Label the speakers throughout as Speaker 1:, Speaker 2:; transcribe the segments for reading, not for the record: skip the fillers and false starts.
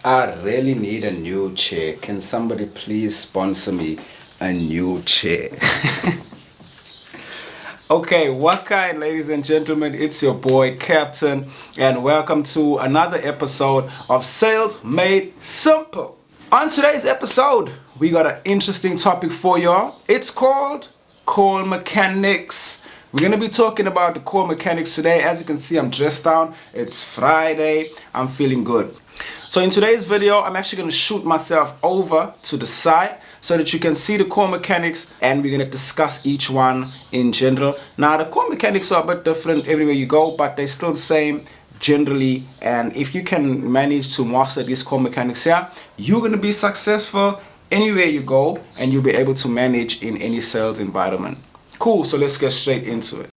Speaker 1: I really need a new chair. Can somebody please sponsor me a new chair? Okay, what kind, ladies and gentlemen? It's your boy Captain, and welcome to another episode of Sales Made Simple. On today's episode, we got an interesting topic for y'all. It's called call mechanics. We're going to be talking about the call mechanics today. As you can see, I'm dressed down. It's Friday. I'm feeling good. So in today's video, I'm actually going to shoot myself over to the side so that you can see the core mechanics, and we're going to discuss each one in general. Now, the core mechanics are a bit different everywhere you go, but they're still the same generally. And if you can manage to master these core mechanics here, you're going to be successful anywhere you go, and you'll be able to manage in any sales environment. Cool, so let's get straight into it.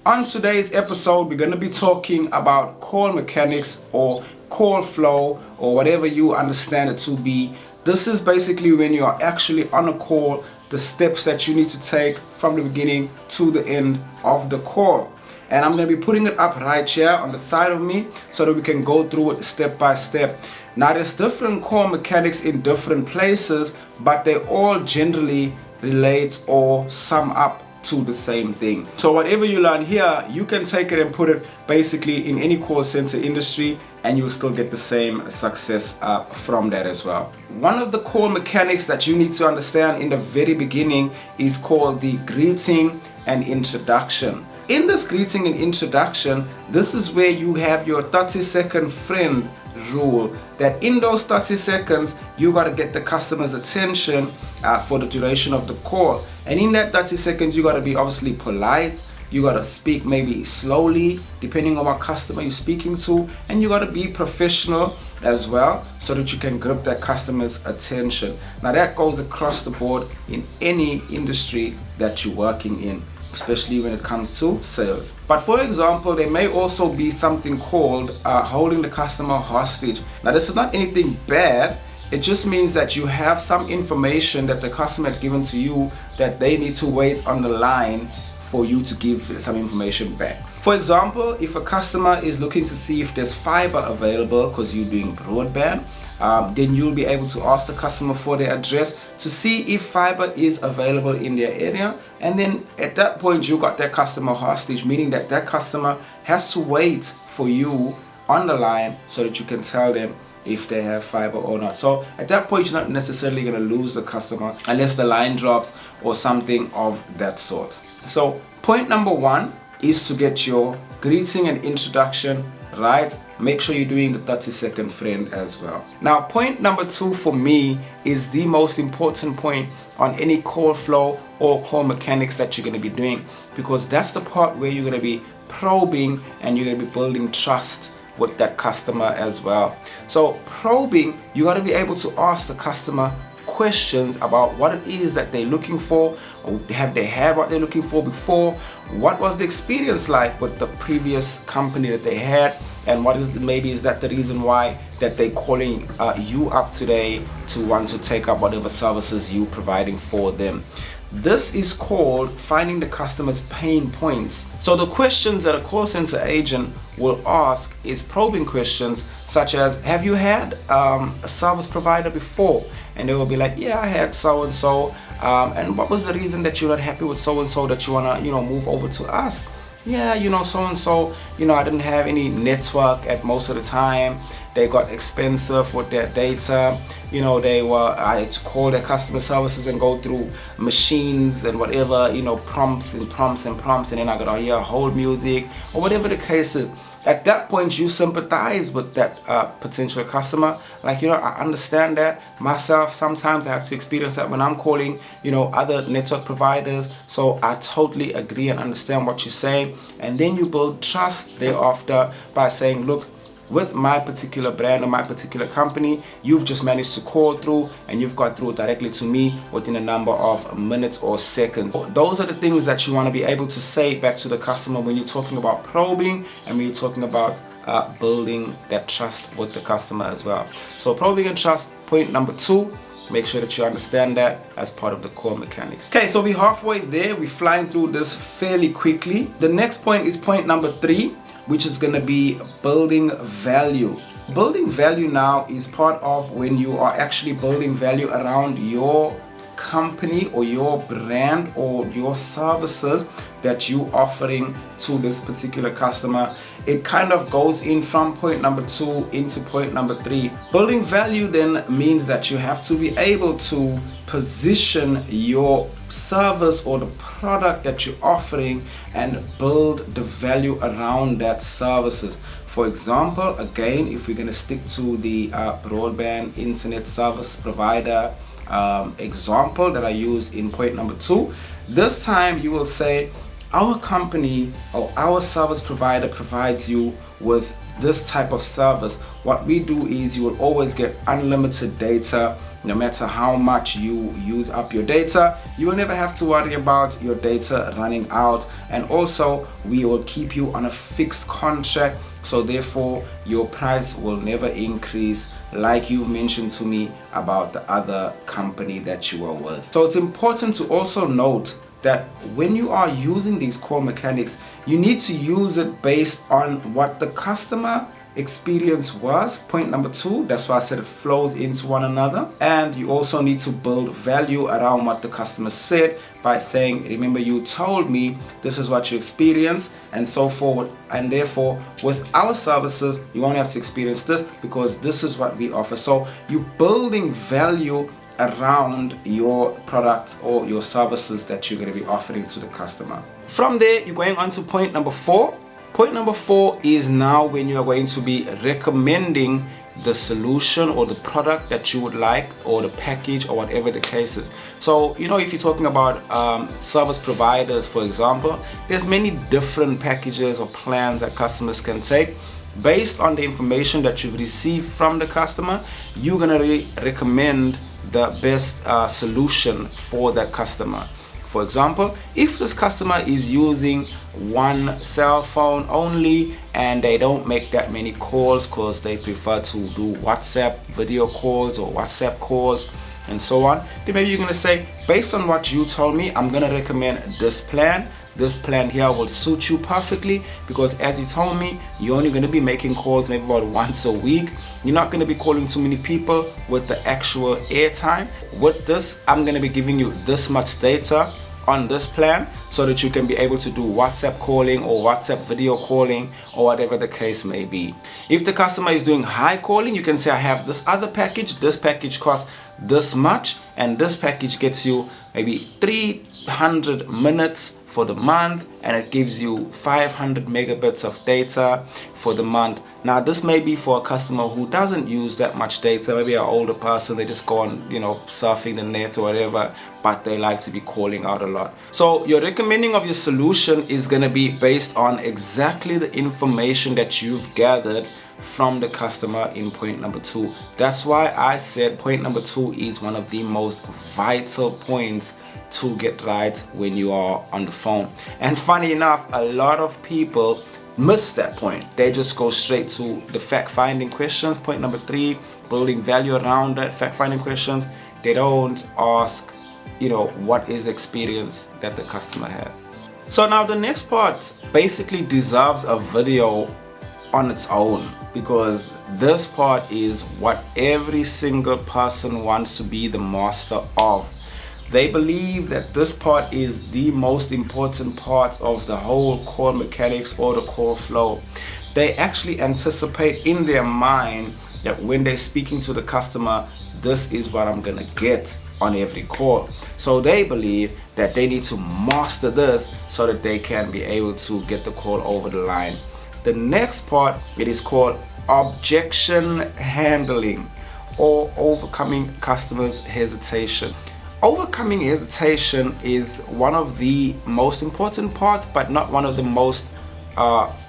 Speaker 1: On today's episode, we're going to be talking about call mechanics or call flow or whatever you understand it to be. This is basically when you are actually on a call, the steps that you need to take from the beginning to the end of the call. And I'm going to be putting it up right here on the side of me so that we can go through it step by step. Now, there's different call mechanics in different places, but they all generally relate or sum up to the same thing. So whatever you learn here, you can take it and put it basically in any call center industry, and you'll still get the same success from that as well. One of the call mechanics that you need to understand in the very beginning is called the greeting and introduction. In this greeting and introduction, this is where you have your 30-second friend rule, that in those 30 seconds you got to get the customer's attention for the duration of the call. And in that 30 seconds you got to be obviously polite, you got to speak maybe slowly depending on what customer you're speaking to, and you got to be professional as well so that you can grip that customer's attention. Now, that goes across the board in any industry that you're working in, especially when it comes to sales. But for example, there may also be something called holding the customer hostage. Now, this is not anything bad. It just means that you have some information that the customer had given to you that they need to wait on the line for you to give some information back. For example, if a customer is looking to see if there's fiber available because you're doing broadband, then you'll be able to ask the customer for their address to see if fiber is available in their area. And then at that point, you got that customer hostage, meaning that that customer has to wait for you on the line so that you can tell them if they have fiber or not. So at that point, you're not necessarily going to lose the customer unless the line drops or something of that sort. So point number one is to get your greeting and introduction right. Make sure you're doing the 30-second friend as well. Now, point number two for me is the most important point on any call flow or call mechanics that you're going to be doing, because that's the part where you're going to be probing and you're going to be building trust with that customer as well. So probing, you got to be able to ask the customer questions about what it is that they're looking for, or have they had what they're looking for before, what was the experience like with the previous company that they had, and what is maybe is that the reason why that they're calling you up today to want to take up whatever services you providing for them. This is called finding the customer's pain points. So the questions that a call center agent will ask is probing questions such as, have you had a service provider before? And they will be like, yeah, I had so-and-so. And what was the reason that you're not happy with so-and-so that you want to, move over to us? Yeah, so-and-so, I didn't have any network at most of the time. They got expensive with their data. I had to call their customer services and go through machines and whatever, prompts, and then I got to hear hold music or whatever the case is. At that point, you sympathize with that potential customer. Like, I understand that myself. Sometimes I have to experience that when I'm calling, other network providers. So I totally agree and understand what you're saying. And then you build trust thereafter by saying, look, with my particular brand or my particular company, you've just managed to call through and you've got through directly to me within a number of minutes or seconds. Those are the things that you want to be able to say back to the customer when you're talking about probing and when you're talking about building that trust with the customer as well. So probing and trust, point number 2. Make sure that you understand that as part of the core mechanics. Okay, so we're halfway there. We're flying through this fairly quickly. The next point is point number 3, which is going to be building value. Building value now is part of when you are actually building value around your company or your brand or your services that you offering to this particular customer. It kind of goes in from point number 2 into point number 3. Building value then means that you have to be able to position your service or the product that you're offering and build the value around that services. For example, again, if we're going to stick to the broadband internet service provider example that I used in point number 2, this time you will say our company or our service provider provides you with this type of service. What we do is you will always get unlimited data. No matter how much you use up your data, you will never have to worry about your data running out, and also we will keep you on a fixed contract, so therefore your price will never increase like you mentioned to me about the other company that you are with. So it's important to also note that when you are using these core mechanics, you need to use it based on what the customer experience was. Point number 2, that's why I said it flows into one another. And you also need to build value around what the customer said by saying, remember you told me this is what you experienced and so forward, and therefore with our services you won't have to experience this because this is what we offer. So you're building value around your product or your services that you're going to be offering to the customer. From there, you're going on to point number 4. Point number 4 is now when you are going to be recommending the solution or the product that you would like, or the package, or whatever the case is. So you know, if you're talking about service providers, for example, there's many different packages or plans that customers can take. Based on the information that you've received from the customer, you're gonna recommend the best solution for that customer. For example, if this customer is using one cell phone only and they don't make that many calls because they prefer to do WhatsApp video calls or WhatsApp calls and so on, then maybe you're going to say, based on what you told me, I'm going to recommend this plan. This plan here will suit you perfectly because, as you told me, you're only going to be making calls maybe about once a week. You're not going to be calling too many people with the actual airtime. With this, I'm going to be giving you this much data on this plan so that you can be able to do WhatsApp calling or WhatsApp video calling or whatever the case may be. If the customer is doing high calling, you can say, I have this other package. This package costs this much, and this package gets you maybe 300 minutes for the month, and it gives you 500 megabits of data for the month. Now this may be for a customer who doesn't use that much data, maybe an older person, they just go on, you know, surfing the net or whatever, but they like to be calling out a lot. So your recommending of your solution is going to be based on exactly the information that you've gathered from the customer in point number 2. That's why I said point number 2 is one of the most vital points to get right when you are on the phone. And funny enough, a lot of people miss that point. They just go straight to the fact-finding questions. Point number 3, building value around that fact-finding questions. They don't ask, you know, what is the experience that the customer had. So now the next part basically deserves a video on its own, because this part is what every single person wants to be the master of. They believe that this part is the most important part of the whole core mechanics or the core flow. They actually anticipate in their mind that when they're speaking to the customer, this is what I'm gonna get on every call. So they believe that they need to master this so that they can be able to get the call over the line. The next part, it is called objection handling, or overcoming customers' hesitation. Overcoming hesitation is one of the most important parts, but not one of the most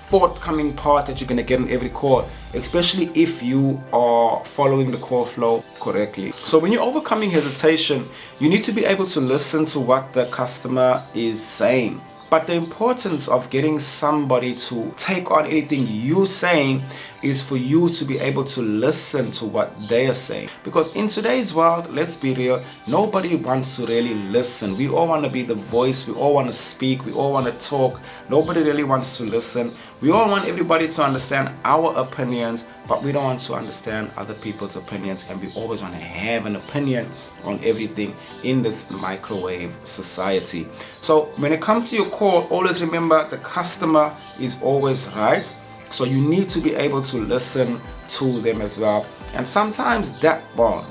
Speaker 1: forthcoming part that you're going to get in every call, especially if you are following the call flow correctly. So when you're overcoming hesitation, you need to be able to listen to what the customer is saying. But the importance of getting somebody to take on anything you're saying is for you to be able to listen to what they are saying. Because in today's world, let's be real, nobody wants to really listen. We all want to be the voice, we all want to speak, we all want to talk. Nobody really wants to listen. We all want everybody to understand our opinions, but we don't want to understand other people's opinions, and we always want to have an opinion on everything in this microwave society. So when it comes to your call, always remember the customer is always right. So you need to be able to listen to them as well. And sometimes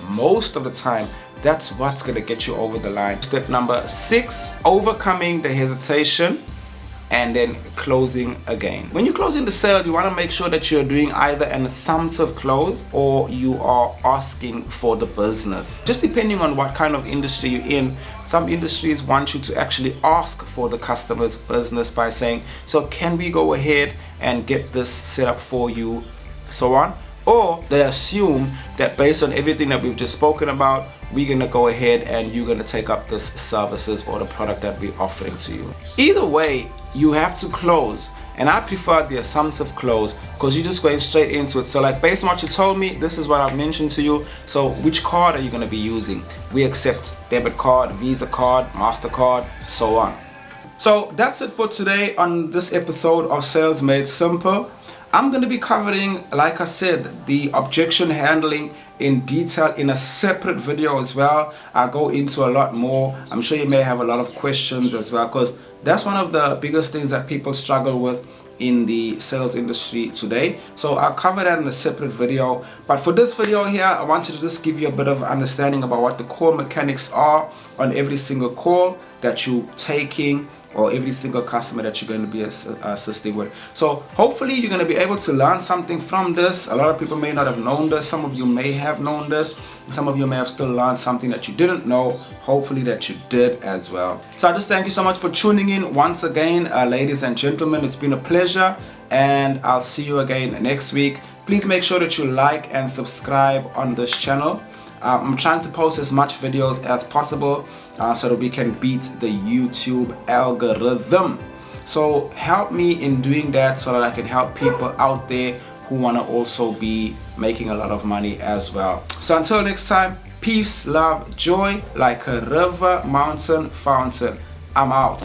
Speaker 1: most of the time, that's what's going to get you over the line. Step number 6, overcoming the hesitation and then closing again. When you're closing the sale, you want to make sure that you're doing either an assumptive close or you are asking for the business. Just depending on what kind of industry you're in, some industries want you to actually ask for the customer's business by saying, so can we go ahead and get this set up for you, so on. Or they assume that based on everything that we've just spoken about, we're going to go ahead and you're going to take up this services or the product that we're offering to you. Either way, you have to close, and I prefer the assumptive close because you're just going straight into it. So like, based on what you told me, this is what I've mentioned to you. So which card are you going to be using? We accept debit card, Visa card, MasterCard, so on. So that's it for today on this episode of Sales Made Simple. I'm going to be covering, like I said, the objection handling in detail in a separate video as well. I'll go into a lot more. I'm sure you may have a lot of questions as well, because that's one of the biggest things that people struggle with in the sales industry today. So I'll cover that in a separate video. But for this video here, I wanted to just give you a bit of understanding about what the call mechanics are on every single call that you're taking, or every single customer that you're going to be assisting with. So hopefully you're going to be able to learn something from this. A lot of people may not have known this. Some of you may have known this. Some of you may have still learned something that you didn't know. Hopefully that you did as well. So I just thank you so much for tuning in once again, ladies and gentlemen. It's been a pleasure, and I'll see you again next week. Please make sure that you like and subscribe on this channel. I'm trying to post as much videos as possible so that we can beat the YouTube algorithm. So help me in doing that so that I can help people out there who want to also be making a lot of money as well. So until next time, peace, love, joy, like a river, mountain, fountain. I'm out.